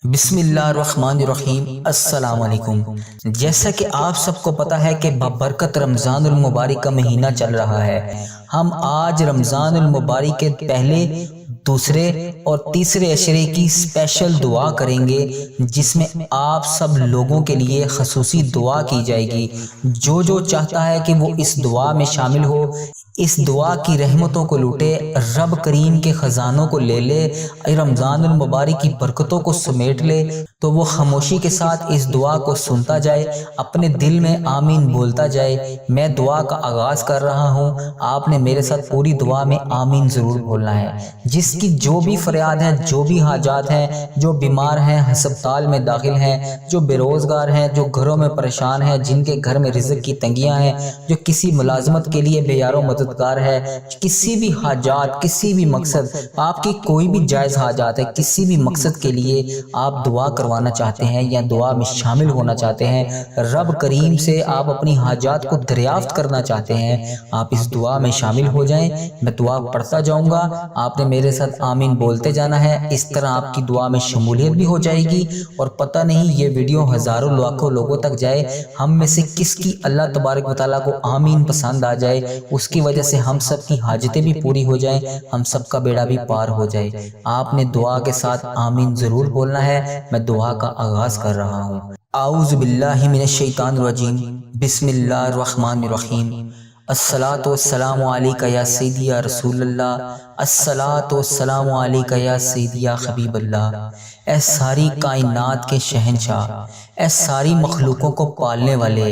بسم اللہ الرحمن الرحیم۔ السلام علیکم۔ جیسا کہ آپ سب کو پتہ ہے کہ بابرکت رمضان المبارک کا مہینہ چل رہا ہے، ہم آج رمضان المبارک کے پہلے، دوسرے اور تیسرے عشرے کی اسپیشل دعا کریں گے، جس میں آپ سب لوگوں کے لیے خصوصی دعا کی جائے گی۔ جو چاہتا ہے کہ وہ اس دعا میں شامل ہو، اس دعا کی رحمتوں کو لوٹے، رب کریم کے خزانوں کو لے لے، رمضان المبارک کی برکتوں کو سمیٹ لے، تو وہ خاموشی کے ساتھ اس دعا کو سنتا جائے، اپنے دل میں آمین بولتا جائے۔ میں دعا کا آغاز کر رہا ہوں، آپ نے میرے ساتھ پوری دعا میں آمین ضرور بولنا ہے۔ جس کی جو بھی فریاد ہے، جو بھی حاجات ہیں، جو بیمار ہیں، ہسپتال میں داخل ہیں، جو بے روزگار ہیں، جو گھروں میں پریشان ہیں، جن کے گھر میں رزق کی تنگیاں ہیں، جو کسی ملازمت کے لیے بے یار و مددگار ہے، کسی بھی حاجات، کسی بھی مقصد، آپ کی کوئی بھی جائز حاجات ہے، کسی بھی مقصد کے لیے آپ دعا کروانا چاہتے ہیں یا دعا میں شامل ہونا چاہتے ہیں، رب کریم سے آپ اپنی حاجات کو دریافت کرنا چاہتے ہیں، آپ اس دعا میں شامل ہو جائیں۔ میں دعا پڑھتا جاؤں گا، آپ نے میرے ساتھ آمین بولتے جانا ہے۔ اس طرح آپ کی دعا میں شمولیت بھی ہو جائے گی، اور پتہ نہیں یہ ویڈیو ہزاروں لاکھوں لوگوں تک جائے، ہم میں سے کس کی اللہ تبارک و تعالیٰ کو آمین پسند آ جائے، اس کی وجہ سے ہم سب کی حاجتیں بھی پوری ہو جائیں، ہم سب کا بیڑا بھی پار ہو جائے۔ آپ نے دعا کے ساتھ آمین ضرور بولنا ہے۔ میں دعا کا آغاز کر رہا ہوں۔ اعوذ باللہ من الشیطان الرجیم، بسم اللہ الرحمن الرحیم۔ الصلاۃ والسلام علیک یا سیدی یا رسول اللہ، الصلاۃ والسلام علیک یا سیدی یا حبیب اللہ۔ اے ساری کائنات کے شہنشاہ، اے ساری مخلوقوں کو پالنے والے،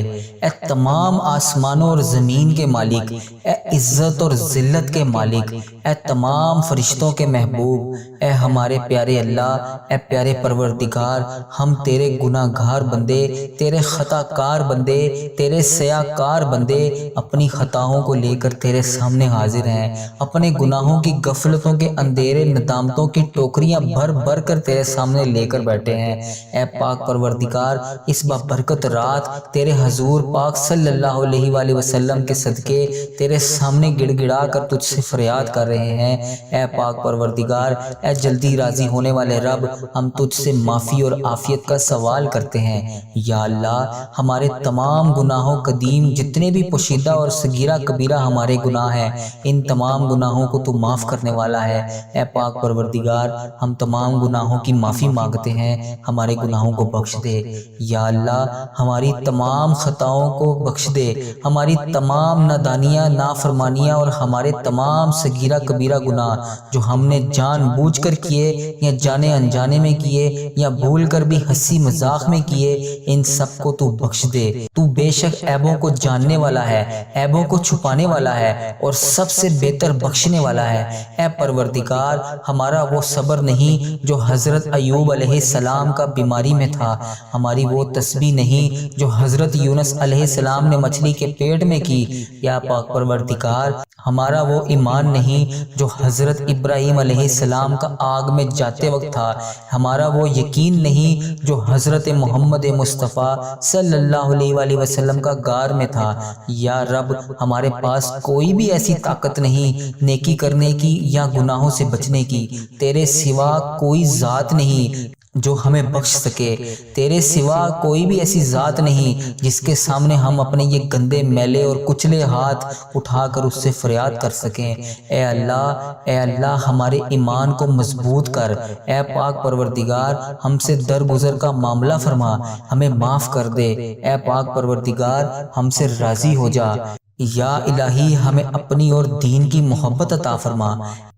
اے تمام آسمانوں اور زمین کے مالک، اے عزت اور ذلت کے مالک، اے تمام فرشتوں کے محبوب، اے ہمارے پیارے اللہ، اے پیارے پروردگار، ہم تیرے گناہ گار بندے، تیرے خطا کار بندے، تیرے سیاہ کار بندے اپنی خطاؤں کو لے کر تیرے سامنے حاضر ہیں، اپنے گناہوں کی غفلتوں کے اندھیرے ندامتوں کی ٹوکریاں بھر بھر کر تیرے سامنے لے کر بیٹھے ہیں۔ اے پاک پروردگار، اس بابرکت رات تیرے حضور پاک صلی اللہ علیہ وآلہ وسلم کے صدقے تیرے سامنے گڑ گڑا کر تجھ سے فریاد کر رہے ہیں۔ اے پاک پروردگار، اے جلدی راضی ہونے والے رب، ہم تجھ سے معافی اور عافیت کا سوال کرتے ہیں۔ یا اللہ، ہمارے تمام گناہوں قدیم، جتنے بھی پوشیدہ اور صغیرہ کبیرہ ہمارے گناہ ہیں، ان تمام گناہوں کو تو معاف کرنے والا ہے۔ اے پاک پروردگار، ہم تمام گناہوں کی معافی مانگتے ہیں، ہمارے گناہوں کو بخش دے۔ یا اللہ، ہماری تمام خطاؤں کو بخش دے، ہماری تمام نادانیاں، نافرمانیاں اور ہمارے تمام صغیرہ کبیرہ گناہ جو ہم نے جان بوجھ کر کیے یا جانے انجانے میں کیے یا بھول کر بھی ہنسی مذاق میں کیے، ان سب کو تو بخش دے۔ تو بے شک عیبوں کو جاننے والا ہے، عیبوں کو چھپانے والا ہے، اور سب سے بہتر بخشنے والا ہے۔ اے پروردگار، ہمارا وہ صبر نہیں جو حضرت ایوب علیہ السلام کا بیماری میں تھا، ہماری وہ تسبیح نہیں جو حضرت یونس علیہ السلام نے مچھلی کے پیٹ میں کی۔ یا پاک پروردگار، ہمارا وہ ایمان نہیں جو حضرت ابراہیم علیہ السلام کا آگ میں جاتے وقت تھا، ہمارا وہ یقین نہیں جو حضرت محمد مصطفیٰ صلی اللہ علیہ وآلہ وسلم کا غار میں تھا۔ یا رب، ہمارے پاس کوئی بھی ایسی طاقت نہیں نیکی کرنے کی یا گناہوں سے بچنے کی، تیرے سوا کوئی ذات نہیں جو ہمیں بخش سکے، تیرے سوا کوئی بھی ایسی ذات نہیں جس کے سامنے ہم اپنے یہ گندے میلے اور کچلے ہاتھ اٹھا کر اس سے فریاد کر سکیں۔ اے اللہ، ہمارے ایمان کو مضبوط کر۔ اے پاک پروردگار، ہم سے درگزر کا معاملہ فرما، ہمیں معاف کر دے۔ اے پاک پروردگار، ہم سے راضی ہو جا۔ یا الہی، ہمیں اپنی اور دین کی محبت عطا فرما۔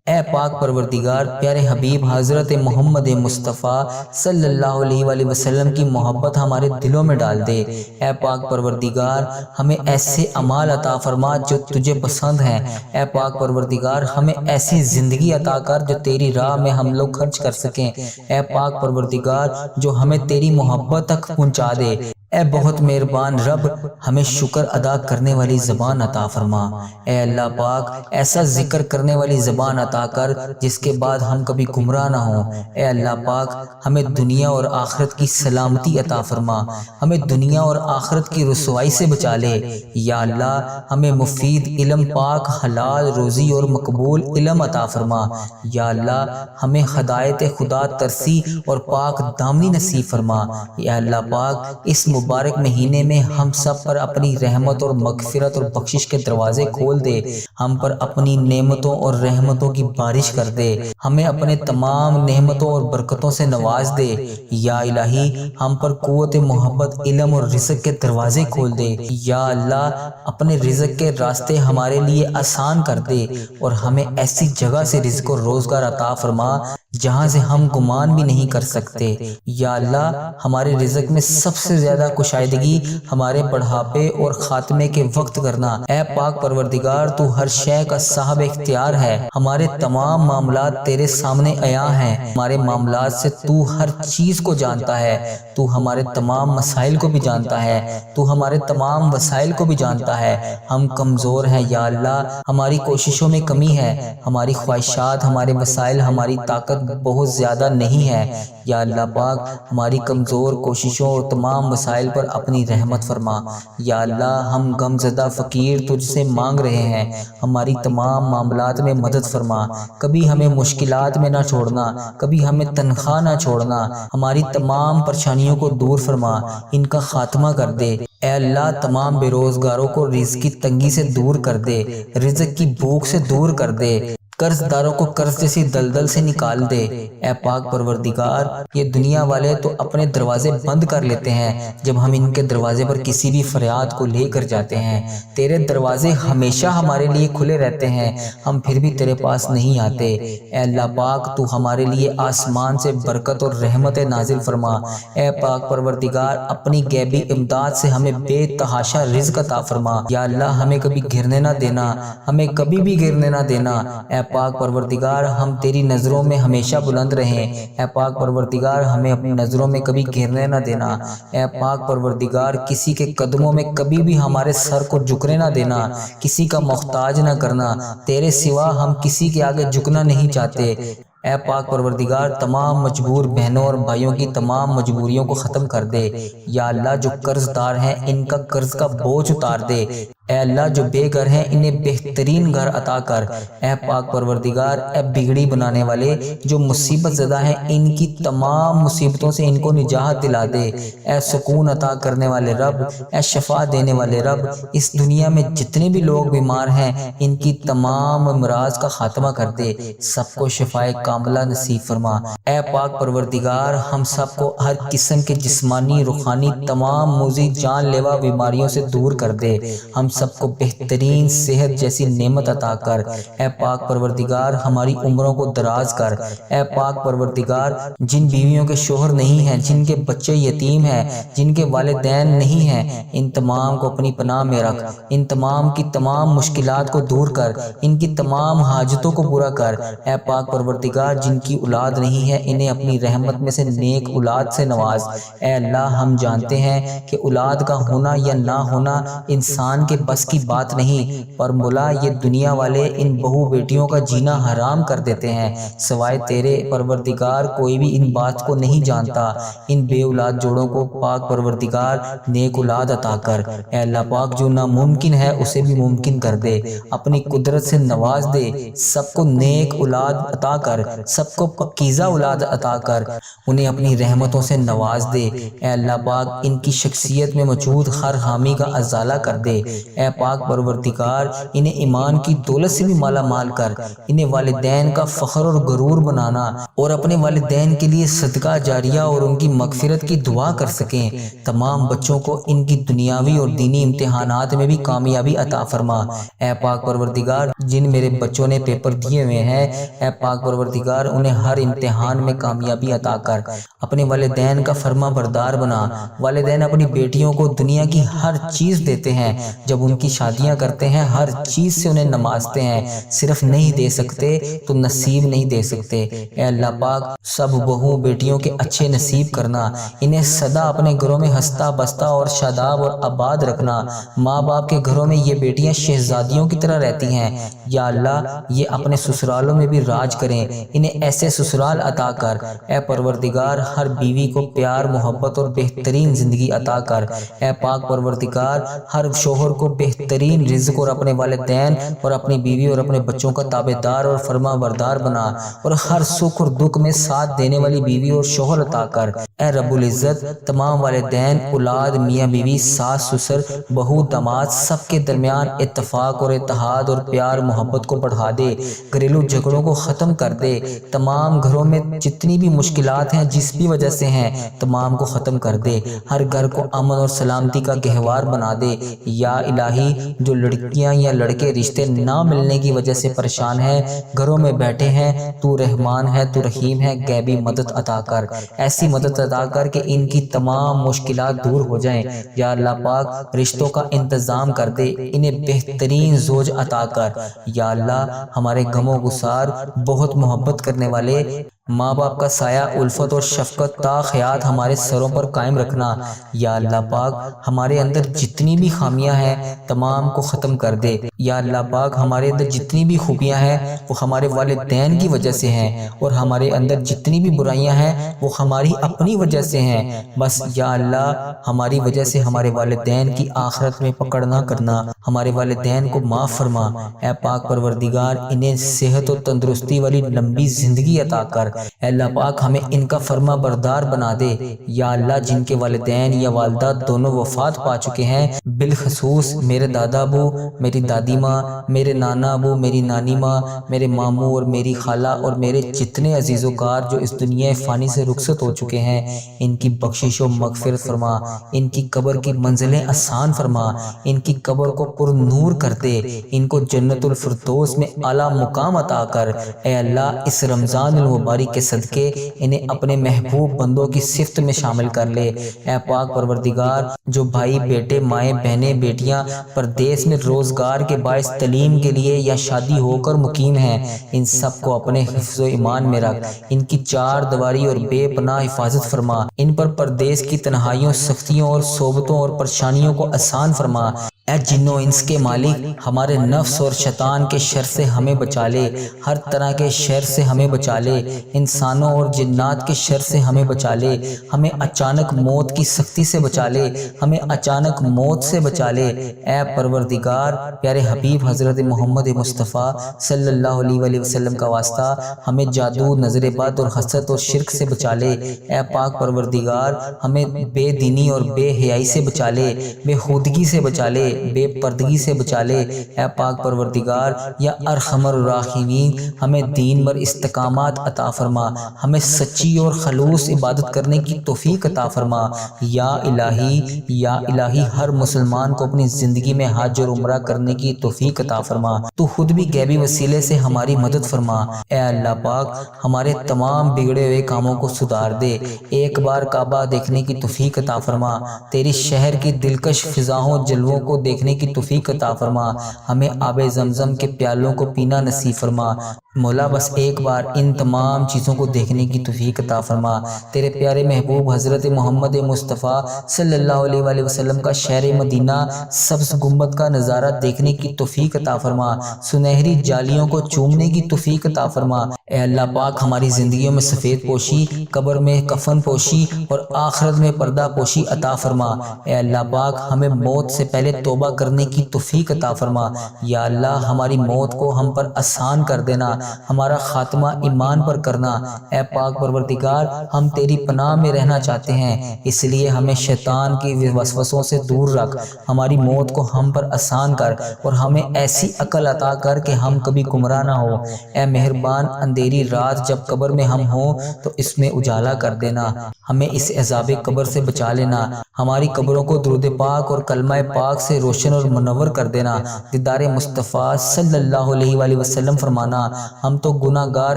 اے پاک پروردگار، پیارے حبیب حضرت محمد مصطفیٰ صلی اللہ علیہ وآلہ وسلم کی محبت ہمارے دلوں میں ڈال دے۔ اے پاک پروردگار، ہمیں ایسے اعمال عطا فرما جو تجھے پسند ہیں۔ اے پاک پروردگار، ہمیں ایسی زندگی عطا کر جو تیری راہ میں ہم لوگ خرچ کر سکیں۔ اے پاک پروردگار، جو ہمیں تیری محبت تک پہنچا دے۔ اے بہت مہربان رب، ہمیں شکر ادا کرنے والی زبان عطا فرما۔ اے اللہ پاک، ایسا ذکر کرنے والی زبان عطا کر جس کے بعد ہم کبھی گمراہ نہ ہوں۔ اے اللہ پاک، ہمیں دنیا اور آخرت کی سلامتی عطا فرما، ہمیں دنیا اور آخرت کی رسوائی سے بچا لے۔ یا اللہ، ہمیں مفید علم، پاک حلال روزی اور مقبول علم عطا فرما۔ یا اللہ، ہمیں ہدایت خدا ترسی اور پاک دامنی نصیب فرما۔ یا اللہ پاک، اس مبارک مہینے میں ہم سب پر اپنی رحمت اور مغفرت اور بخشش کے دروازے کھول دے، ہم پر اپنی نعمتوں اور رحمتوں کی بارش کر دے، ہمیں اپنے تمام نعمتوں اور برکتوں سے نواز دے۔ یا الہی، ہم پر قوت محبت، علم اور رزق کے دروازے کھول دے۔ یا اللہ، اپنے رزق کے راستے ہمارے لیے آسان کر دے اور ہمیں ایسی جگہ سے رزق اور روزگار عطا فرما جہاں سے ہم گمان بھی نہیں کر سکتے۔ یا اللہ، ہمارے رزق میں سب سے زیادہ کشادگی ہمارے بڑھاپے اور خاتمے کے وقت کرنا۔ اے پاک پروردگار، تو ہر شے کا صاحب اختیار ہے، ہمارے تمام معاملات تیرے سامنے عیاں ہیں، ہمارے معاملات سے تو ہر چیز کو جانتا ہے، تو ہمارے تمام مسائل کو بھی جانتا ہے، تو ہمارے تمام وسائل کو بھی جانتا ہے۔ ہم کمزور ہیں یا اللہ، ہماری کوششوں میں کمی ہے، ہماری خواہشات، ہمارے وسائل، ہماری طاقت بہت زیادہ نہیں ہے۔ یا اللہ پاک، ہماری کمزور کوششوں اور تمام وسائل پر اپنی رحمت فرما۔ یا اللہ، ہم غم زدہ فقیر تجھ سے مانگ رہے ہیں، ہماری تمام معاملات میں مدد فرما، کبھی ہمیں مشکلات میں نہ چھوڑنا، کبھی ہمیں تنخواہ نہ چھوڑنا، ہماری تمام پریشانیوں کو دور فرما، ان کا خاتمہ کر دے۔ اے اللہ، تمام بے روزگاروں کو رزق کی تنگی سے دور کر دے، رزق کی بھوک سے دور کر دے، قرض داروں کو قرض جیسی دلدل سے نکال دے۔ اے پاک پروردگار، یہ دنیا والے تو اپنے دروازے بند کر لیتے ہیں جب ہم ان کے دروازے پر کسی بھی فریاد کو لے کر جاتے ہیں۔ تیرے دروازے ہمیشہ ہمارے لیے کھلے رہتے ہیں، ہم پھر بھی تیرے پاس نہیں آتے۔ اے اللہ پاک، تو ہمارے لیے آسمان سے برکت اور رحمت نازل فرما۔ اے پاک پروردگار، اپنی غیبی امداد سے ہمیں بے تحاشا رزق عطا فرما۔ یا اللہ، ہمیں کبھی گرنے نہ دینا، ہمیں کبھی بھی گرنے نہ دینا۔ اے پاک پروردگار، ہم تیری نظروں میں ہمیشہ بلند رہیں۔ اے پاک پروردگار، ہمیں اپنی نظروں میں کبھی گرنے نہ دینا۔ اے پاک پروردگار، کسی کے قدموں میں کبھی بھی ہمارے سر کو جھکنے نہ دینا، کسی کا محتاج نہ کرنا، تیرے سوا ہم کسی کے آگے جھکنا نہیں چاہتے۔ اے پاک پروردگار، تمام مجبور بہنوں اور بھائیوں کی تمام مجبوریوں کو ختم کر دے۔ یا اللہ، جو قرض دار ہیں ان کا قرض کا بوجھ اتار دے۔ اے اللہ، جو بے گھر ہیں انہیں بہترین گھر عطا کر۔ اے پاک پروردگار، اے بگڑی بنانے والے، جو مصیبت زدہ ہیں ان کی تمام مصیبتوں سے ان کو نجات دلا دے۔ اے سکون عطا کرنے والے رب، اے شفا دینے والے رب، اس دنیا میں جتنے بھی لوگ بیمار ہیں ان کی تمام امراض کا خاتمہ کر دے، سب کو شفائے کاملہ نصیب فرما۔ اے پاک پروردگار، ہم سب کو ہر قسم کے جسمانی، روحانی، تمام موذی جان لیوا بیماریوں سے دور کر دے، ہم سب کو بہترین صحت جیسی نعمت عطا کر۔ اے پاک پروردگار، ہماری عمروں کو دراز کر۔ اے پاک پروردگار، جن بیویوں کے شوہر نہیں ہیں، جن کے بچے یتیم ہیں، جن کے والدین نہیں ہیں، ان تمام کو اپنی پناہ میں رکھ، ان تمام کی تمام مشکلات کو دور کر، ان کی تمام حاجتوں کو پورا کر۔ اے پاک پروردگار، جن کی اولاد نہیں ہے انہیں اپنی رحمت میں سے نیک اولاد سے نواز۔ اے اللہ، ہم جانتے ہیں کہ اولاد کا ہونا یا نہ ہونا انسان کے بس کی بات نہیں، پر مولا یہ دنیا والے ان بہو بیٹیوں کا جینا حرام کر دیتے ہیں، سوائے تیرے پروردگار کوئی بھی ان بات کو نہیں جانتا۔ ان بے اولاد جوڑوں کو پاک پروردگار نیک اولاد عطا کر۔ اے اللہ پاک، جو ناممکن ہے اسے بھی ممکن کر دے، اپنی قدرت سے نواز دے، سب کو نیک اولاد عطا کر، سب کو پاکیزہ اولاد عطا کر، انہیں اپنی رحمتوں سے نواز دے۔ اے اللہ پاک، ان کی شخصیت میں موجود ہر خامی کا ازالہ کر دے۔ اے پاک پروردگار، انہیں ایمان کی دولت سے بھی مالا مال کر، انہیں والدین کا فخر اور غرور بنانا اور اپنے والدین کے لیے صدقہ جاریہ اور ان کی مغفرت کی دعا کر سکیں۔ تمام بچوں کو ان کی دنیاوی اور دینی امتحانات میں بھی کامیابی عطا فرما۔ اے پاک پروردگار، جن میرے بچوں نے پیپر دیے ہوئے ہیں، اے پاک پروردگار انہیں ہر امتحان میں کامیابی عطا کر، اپنے والدین کا فرما بردار بنا۔ والدین اپنی بیٹیوں کو دنیا کی ہر چیز دیتے ہیں، جب جب ان کی شادیاں کرتے ہیں ہر چیز سے انہیں نوازتے ہیں، صرف نہیں دے سکتے تو نصیب نہیں دے سکتے۔ اے اللہ پاک سب بہو بیٹیوں کے اچھے نصیب کرنا، انہیں سدا اپنے گھروں میں ہنستا بستا اور شاداب اور آباد رکھنا۔ ماں باپ کے گھروں میں یہ بیٹیاں شہزادیوں کی طرح رہتی ہیں، یا اللہ یہ اپنے سسرالوں میں بھی راج کریں، انہیں ایسے سسرال عطا کر۔ اے پروردگار ہر بیوی کو پیار محبت اور بہترین زندگی عطا کر۔ اے پاک پروردگار ہر شوہر کو بہترین رزق اور اپنے والدین اور اپنی بیوی اور اپنے بچوں کا تابعدار اور فرما بردار بنا، اور ہر سکھ اور دکھ میں ساتھ دینے والی بیوی اور شوہر عطا کر۔ اے رب العزت تمام والدین اولاد میاں بیوی ساس سسر بہو داماد سب کے درمیان اتفاق اور اتحاد اور پیار محبت کو بڑھا دے، گھریلو جھگڑوں کو ختم کر دے، تمام گھروں میں جتنی بھی مشکلات ہیں جس بھی وجہ سے ہیں تمام کو ختم کر دے، ہر گھر کو امن اور سلامتی کا گہوار بنا دے۔ یا الہی جو لڑکیاں یا لڑکے رشتے نہ ملنے کی وجہ سے پریشان ہیں، گھروں میں بیٹھے ہیں، تو رحمان ہے تو رحیم ہے، غیبی مدد عطا کر، ایسی مدد عطا کر کہ ان کی تمام مشکلات دور ہو جائیں۔ یا اللہ پاک رشتوں کا انتظام کر دے، انہیں بہترین زوج عطا کر۔ یا اللہ ہمارے غم و گسار بہت محبت کرنے والے ماں باپ کا سایہ الفت اور شفقت تا حیات ہمارے سروں پر قائم رکھنا۔ یا اللہ پاک ہمارے اندر جتنی بھی خامیاں ہیں تمام کو ختم کر دے۔ یا اللہ پاک ہمارے اندر جتنی بھی خوبیاں ہیں وہ ہمارے والدین کی وجہ سے ہیں، اور ہمارے اندر جتنی بھی برائیاں ہیں وہ ہماری اپنی وجہ سے ہیں، بس یا اللہ ہماری وجہ سے ہمارے والدین کی آخرت میں پکڑ نہ کرنا، ہمارے والدین کو معاف فرما۔ اے پاک پروردگار انہیں صحت و تندرستی والی لمبی زندگی عطا کر۔ اے اللہ پاک ہمیں ان کا فرما بردار بنا دے۔ یا اللہ جن کے والدین یا والدہ دونوں وفات پا چکے ہیں، بالخصوص میرے دادا ابو، میری دادی ماں، میرے نانا ابو، میری نانی ماں، میرے ماموں اور میری خالہ اور میرے جتنے عزیز و کار جو اس دنیا فانی سے رخصت ہو چکے ہیں، ان کی بخشش و مغفرت فرما، ان کی قبر کی منزلیں آسان فرما، ان کی قبر کو پر نور کر دے، ان کو جنت الفردوس میں اعلیٰ مقام عطا کر۔ اے اللہ اس رمضان المبارک کے صدقے انہیں اپنے محبوب بندوں کی صفت میں شامل کر لے۔ اے پاک پروردگار جو بھائی بیٹے مائیں بہنیں بیٹیاں پردیس میں روزگار کے باعث تعلیم کے لیے یا شادی ہو کر مقیم ہیں، ان سب کو اپنے حفظ و ایمان میں رکھ، ان کی چار دیواری اور بے پناہ حفاظت فرما، ان پر پردیس کی تنہائیوں سختیوں اور صعوبتوں اور پریشانیوں کو آسان فرما۔ اے جن و انس کے مالک ہمارے نفس اور شیطان کے شر سے ہمیں بچا لے، ہر طرح کے شر سے ہمیں بچا لے، انسانوں اور جنات کے شر سے ہمیں بچا لے، ہمیں اچانک موت کی سختی سے بچا لے، ہمیں اچانک موت سے بچا لے۔ اے پروردگار پیارے حبیب حضرت محمد مصطفیٰ صلی اللہ علیہ وآلہ وسلم کا واسطہ ہمیں جادو نظر بد اور حسد اور شرک سے بچا لے۔ اے پاک پروردگار ہمیں بے دینی اور بے حیائی سے بچا لے، بے خودگی سے بچا لے، بے پردگی سے بچا لے۔ اے پاک پروردگار یا ارحم الراحمین ہمیں دین پر استقامت عطا فرما، ہمیں سچی اور خلوص عبادت کرنے کی توفیق عطا فرما۔ یا الہی ہر مسلمان کو اپنی زندگی میں حج اور عمرہ کرنے کی توفیق عطا فرما، تو خود بھی غیبی وسیلے سے ہماری مدد فرما۔ اے اللہ پاک ہمارے تمام بگڑے ہوئے کاموں کو سدھار دے، ایک بار کعبہ دیکھنے کی توفیق عطا فرما، تیری شہر کی دلکش فضاؤں جلووں کو دیکھنے کی توفیق عطا فرما، ہمیں آب زمزم کے پیالوں کو پینا نصیب فرما۔ مولا بس ایک بار ان تمام چیزوں کو دیکھنے کی توفیق عطا فرما، تیرے پیارے محبوب حضرت محمد مصطفیٰ صلی اللہ علیہ وآلہ وسلم کا شہر مدینہ سبز گنبد کا نظارہ دیکھنے کی توفیق عطا فرما، سنہری جالیوں کو چومنے کی توفیق عطا فرما۔ اے اللہ پاک ہماری زندگیوں میں سفید پوشی، قبر میں کفن پوشی اور آخرت میں پردہ پوشی عطا فرما۔ اے اللہ پاک ہمیں موت سے پہلے توبہ کرنے کی توفیق عطا فرما۔ یا اللہ ہماری موت کو ہم پر آسان کر دینا، ہمارا خاتمہ ایمان پر کرنا۔ اے پاک پروردگار ہم تیری پناہ میں رہنا چاہتے ہیں، اس لیے ہمیں شیطان کی وسوسوں سے دور رکھ، ہماری موت کو ہم پر آسان کر اور ہمیں ایسی عقل عطا کر کہ ہم کبھی گمراہ نہ ہو۔ اے مہربان اندھیری رات جب قبر میں ہم ہوں تو اس میں اجالا کر دینا، ہمیں اس عذاب قبر سے بچا لینا، ہماری قبروں کو درود پاک اور کلمہ پاک سے روشن اور منور کر دینا۔ دیدار مصطفیٰ صلی اللہ علیہ وآلہ وسلم فرمانا، ہم تو گناہ گار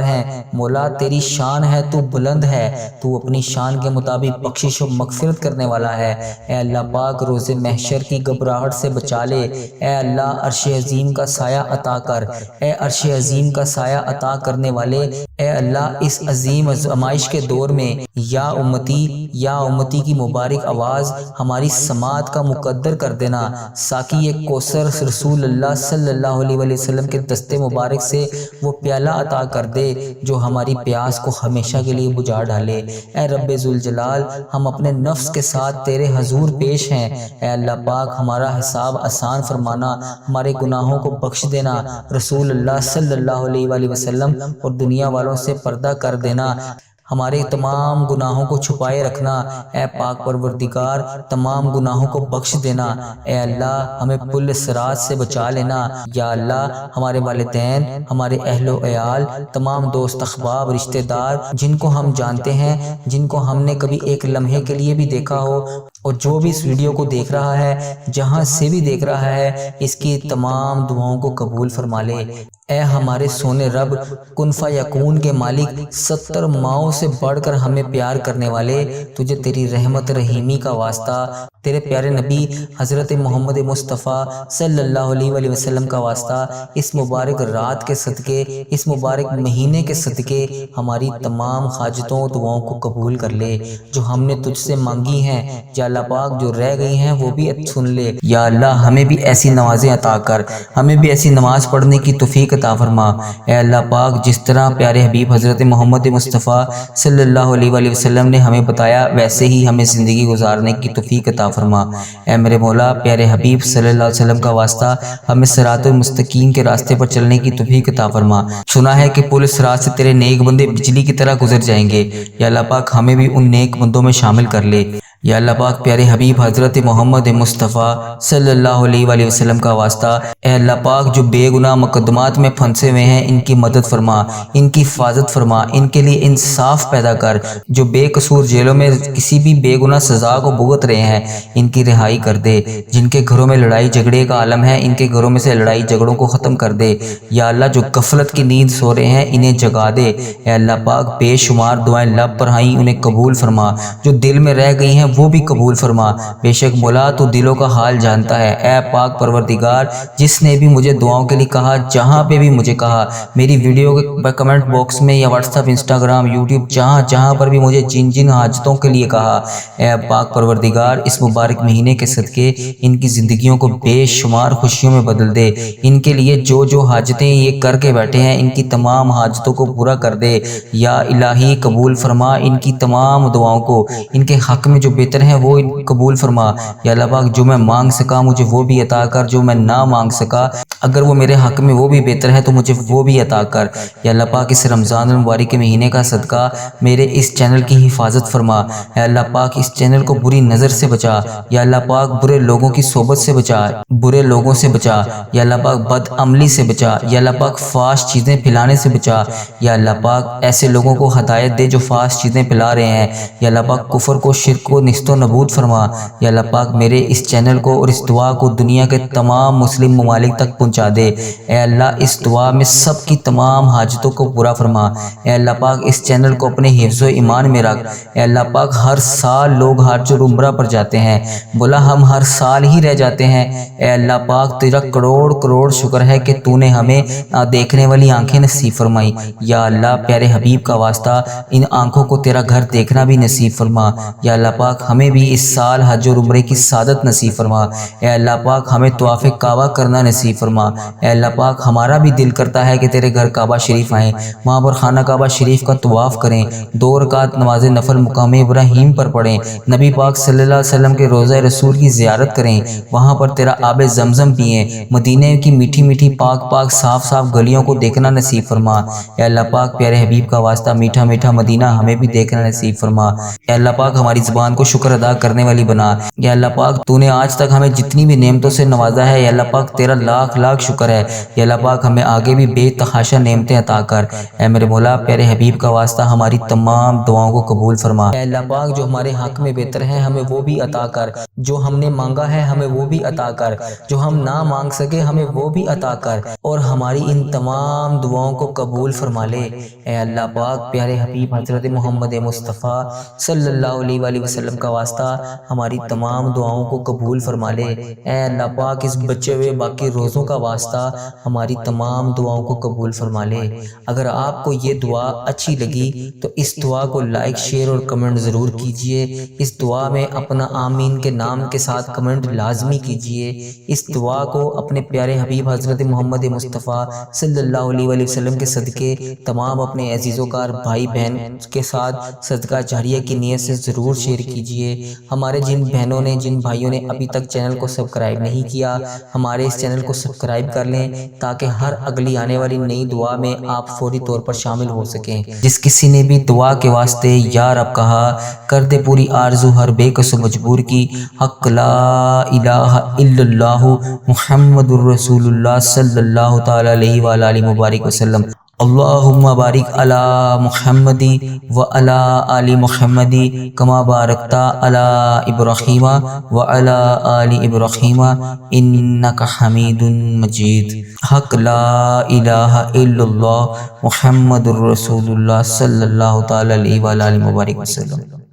ہیں۔ مولا تیری شان ہے، تو بلند ہے، تو اپنی شان کے مطابق بخشش و مغفرت کرنے والا ہے۔ اے اللہ پاک روز محشر کی گھبراہٹ سے بچا لے۔ اے اللہ عرش عظیم کا سایہ عطا کر۔ اے عرش عظیم کا سایہ عطا کرنے والے، اے اللہ اس عظیم آزمائش کے دور میں یا امتی کی مبارک آواز ہماری سماعت کا مقدر کر دینا۔ ساقی کوثر رسول اللہ صلی اللہ علیہ وسلم کے دستے مبارک سے وہ پیالہ عطا کر دے جو ہماری پیاس کو ہمیشہ کے لیے بجھا ڈالے۔ اے رب ذوالجلال، ہم اپنے نفس کے ساتھ تیرے حضور پیش ہیں۔ اے اللہ پاک ہمارا حساب آسان فرمانا، ہمارے گناہوں کو بخش دینا، رسول اللہ صلی اللہ علیہ وآلہ وسلم اور دنیا والوں سے پردہ کر دینا، ہمارے تمام گناہوں کو چھپائے رکھنا۔ اے پاک پروردگار تمام گناہوں کو بخش دینا۔ اے اللہ ہمیں پل صراط سے بچا لینا۔ یا اللہ ہمارے والدین، ہمارے اہل و عیال، تمام دوست احباب، رشتہ دار جن کو ہم جانتے ہیں، جن کو ہم نے کبھی ایک لمحے کے لیے بھی دیکھا ہو، اور جو بھی اس ویڈیو کو دیکھ رہا ہے، جہاں سے بھی دیکھ رہا ہے، اس کی تمام دعاؤں کو قبول فرما لے۔ اے ہمارے سونے رب، کن فیکون کے مالک، 70 ماؤں سے بڑھ کر ہمیں پیار کرنے والے، تجھے تیری رحمت رحیمی کا واسطہ، تیرے پیارے نبی حضرت محمد مصطفیٰ صلی اللہ علیہ وآلہ وسلم کا واسطہ، اس مبارک رات کے صدقے، اس مبارک مہینے کے صدقے ہماری تمام حاجتوں دعاؤں کو قبول کر لے جو ہم نے تجھ سے مانگی ہیں۔ یا اللہ پاک جو رہ گئی ہیں وہ بھی سن لے۔ یا اللہ ہمیں بھی ایسی نمازیں عطا کر، ہمیں بھی ایسی نماز پڑھنے کی توفیق عطا فرما۔ اے اللہ پاک جس طرح پیارے حبیب حضرت محمد مصطفیٰ صلی اللہ علیہ وآلہ وسلم نے ہمیں بتایا، ویسے ہی ہمیں زندگی گزارنے کی توفیق عطا فرما۔ اے میرے مولا پیارے حبیب صلی اللہ علیہ وسلم کا واسطہ، ہمیں صراط المستقیم کے راستے پر چلنے کی توفیق عطا فرما۔ سنا ہے کہ پل صراط سے تیرے نیک بندے بجلی کی طرح گزر جائیں گے۔ یا اللہ پاک ہمیں بھی ان نیک بندوں میں شامل کر لے۔ یا اللہ پاک پیارے حبیب حضرت محمد مصطفیٰ صلی اللہ علیہ وآلہ وسلم کا واسطہ، اے اللہ پاک جو بے گناہ مقدمات میں پھنسے ہوئے ہیں ان کی مدد فرما، ان کی حفاظت فرما، ان کے لیے انصاف پیدا کر۔ جو بے قصور جیلوں میں کسی بھی بے گناہ سزا کو بھگت رہے ہیں ان کی رہائی کر دے۔ جن کے گھروں میں لڑائی جھگڑے کا عالم ہے ان کے گھروں میں سے لڑائی جھگڑوں کو ختم کر دے۔ یا اللہ جو غفلت کی نیند سو رہے ہیں انہیں جگا دے۔ اے اللہ پاک بے شمار دعائیں لب پر آئیں انہیں قبول فرما، جو دل میں رہ گئی ہیں وہ بھی قبول فرما۔ بے شک مولا تو دلوں کا حال جانتا ہے۔ اے پاک پروردگار جس نے بھی مجھے دعاؤں کے لیے کہا، جہاں پہ بھی مجھے کہا، میری ویڈیو کے کمنٹ باکس میں یا واٹس ایپ، انسٹاگرام، یوٹیوب، جہاں پر بھی مجھے جن جن حاجتوں کے لیے کہا، اے پاک پروردگار اس مبارک مہینے کے صدقے ان کی زندگیوں کو بے شمار خوشیوں میں بدل دے۔ ان کے لیے جو حاجتیں یہ کر کے بیٹھے ہیں ان کی تمام حاجتوں کو پورا کر دے۔ یا الہی قبول فرما ان کی تمام دعاؤں کو، ان کے حق میں جو بہتر ہیں وہ قبول فرما۔ یا اللہ پاک جو میں مانگ سکا مجھے وہ بھی عطا کر، جو میں نہ مانگ سکا اگر وہ میرے حق میں وہ بھی بہتر ہے تو مجھے وہ بھی عطا کر۔ یا اللہ پاک اس رمضان المبارک کے مہینے کا صدقہ میرے اس چینل کی حفاظت فرما۔ اے اللہ پاک اس چینل کو بری نظر سے بچا۔ یا اللہ پاک برے لوگوں کی صحبت سے بچا، برے لوگوں سے بچا۔ یا اللہ پاک بد عملی سے بچا۔ یا اللہ پاک فحش چیزیں پھیلانے سے بچا۔ یا اللہ پاک ایسے لوگوں کو ہدایت دے جو فحش چیزیں پھیلا رہے ہیں۔ یا اللہ پاک کفر کو، شرک کو نیست و نابود فرما۔ یا اللہ پاک میرے اس چینل کو اور اس دعا کو دنیا کے تمام مسلم ممالک تک پہنچا دے۔ اے اللہ اس دعا میں سب کی تمام حاجتوں کو پورا فرما۔ اے اللہ پاک اس چینل کو اپنے حفظ و ایمان میں رکھ۔ اے اللہ پاک ہر سال لوگ حج اور عمرہ پر جاتے ہیں، بولا ہم ہر سال ہی رہ جاتے ہیں۔ اے اللہ پاک تیرا کروڑ کروڑ شکر ہے کہ تو نے ہمیں دیکھنے والی آنکھیں نصیب فرمائی۔ یا اللہ پیارے حبیب کا واسطہ ان آنکھوں کو تیرا گھر دیکھنا بھی نصیب فرما۔ یا اللہ پاک ہمیں بھی اس سال حج اور عمرے کی سعادت نصیب فرما۔ اے اللہ پاک ہمیں طواف کعبہ کرنا نصیب فرما۔ اے اللہ پاک ہمارا بھی دل کرتا ہے کہ تیرے گھر کعبہ شریف آئیں، وہاں پر خانہ کعبہ شریف کا طواف کریں، 2 رکعت نماز نفل مقام ابراہیم پر پڑھیں، نبی پاک صلی اللہ علیہ وسلم کے روضہ رسول کی زیارت کریں، وہاں پر تیرا آب زمزم پئیں، مدینے کی میٹھی میٹھی پاک صاف گلیوں کو دیکھنا نصیب فرما۔ اے اللہ پاک پیارے حبیب کا واسطہ میٹھا میٹھا مدینہ ہمیں بھی دیکھنا نصیب فرما۔ اے اللہ پاک ہماری زبان کو کو شکر ادا کرنے والی بنا۔ یا اللہ پاک تو نے آج تک ہمیں جتنی بھی نعمتوں سے نوازا ہے، یا اللہ پاک تیرا لاکھ لاکھ شکر ہے۔ یا اللہ پاک ہمیں آگے بھی بے تحاشا نعمتیں عطا کر۔ اے میرے مولا، پیارے حبیب کا واسطہ ہماری تمام دعاؤں کو قبول فرما۔ اے اللہ پاک جو ہمارے حق میں بہتر ہے ہمیں وہ بھی عطا کر، جو ہم نے مانگا ہے ہمیں وہ بھی عطا کر، جو ہم نہ مانگ سکے ہمیں وہ بھی عطا کر، اور ہماری ان تمام دعاؤں کو قبول فرما لے۔ اے اللہ پاک پیارے حبیب حضرت محمد مصطفیٰ صلی اللہ علیہ وآلہ وسلم کا واسطہ ہماری تمام دعاؤں کو قبول فرما لے۔ اے اللہ پاک اس بچے ہوئے باقی روزوں کا واسطہ ہماری تمام دعاؤں کو قبول فرما لے۔ اگر آپ کو یہ دعا اچھی لگی تو اس دعا کو لائک، شیئر اور کمنٹ ضرور کیجئے۔ اس دعا میں اپنا آمین کے نام کے ساتھ کمنٹ لازمی کیجئے۔ اس دعا کو اپنے پیارے حبیب حضرت محمد مصطفیٰ صلی اللہ علیہ وآلہ وسلم کے صدقے تمام اپنے عزیز و کار بھائی بہن کے ساتھ صدقہ جاریہ کی نیت سے ضرور شیئر کیجئے۔ ہمارے جن بہنوں نے، جن بھائیوں نے ابھی تک چینل کو سبسکرائب نہیں کیا، ہمارے اس چینل کو سبسکرائب کر لیں تاکہ ہر اگلی آنے والی نئی دعا میں آپ فوری طور پر شامل ہو سکیں۔ جس کسی نے بھی دعا کے واسطے یا رب کہا، کر دے پوری آرزو ہر بے کس و مجبور کی۔ حق لا الہ الا اللہ محمد الرسول اللہ صلی اللہ تعالی علیہ وآلہ مبارک وسلم۔ اللہم بارک علی محمد وعلی آل محمد کما بارکتا علی ابراہیم وعلی آل ابراہیم انک حمید مجید۔ حق لا الہ الا اللہ محمد الرسول اللہ صلی اللہ تعالی علیہ وآلہ مبارک وسلم۔